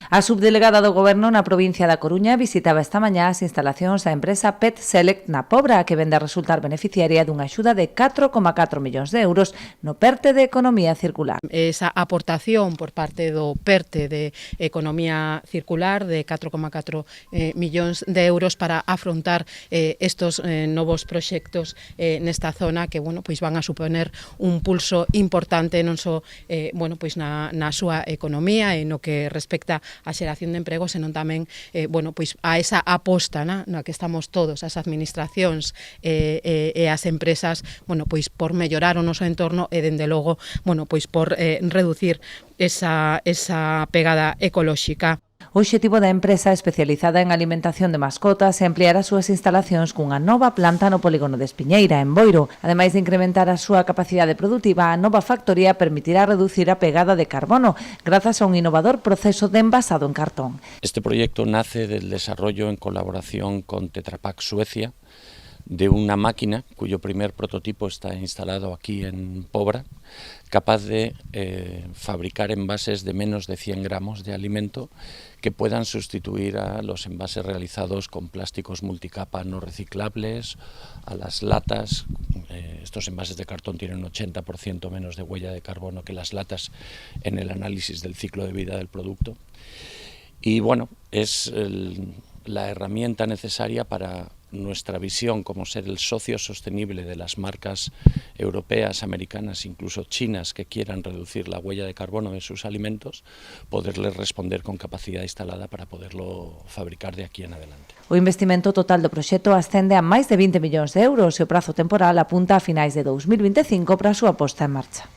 A subdelegada do Goberno na provincia da Coruña visitaba esta mañá as instalacións da empresa Pet Select na Pobra, que vende a resultar beneficiaria dunha axuda de 4,4 millóns de euros no PERTE de Economía Circular. Esa aportación por parte do PERTE de Economía Circular de 4,4 millóns de euros para afrontar estos novos proxectos nesta zona que pois van a suponer un pulso importante non só na súa economía e no que respecta a xeración de emprego, senón tamén pois a esa aposta na que estamos todos, as administracións e as empresas, pois por mellorar o noso entorno e dende logo, pois por reducir esa pegada ecolóxica. O obxectivo da empresa especializada en alimentación de mascotas é ampliar as súas instalacións cunha nova planta no polígono de Espiñeira, en Boiro. Ademais de incrementar a súa capacidade produtiva, a nova factoría permitirá reducir a pegada de carbono grazas a un innovador proceso de envasado en cartón. Este proyecto nace del desarrollo en colaboración con Tetra Pak Suecia de una máquina cuyo primer prototipo está instalado aquí en Pobra, capaz de fabricar envases de menos de 100 gramos de alimento que puedan sustituir a los envases realizados con plásticos multicapa no reciclables, a las latas. Estos envases de cartón tienen un 80% menos de huella de carbono que las latas en el análisis del ciclo de vida del producto. Y es la herramienta necesaria para nuestra visión como ser el socio sostenible de las marcas europeas, americanas, incluso chinas, que quieran reducir la huella de carbono de sus alimentos, poderles responder con capacidad instalada para poderlo fabricar de aquí en adelante. O investimento total do proxecto ascende a máis de 20 millóns de euros e o prazo temporal apunta a finais de 2025 para a súa posta en marcha.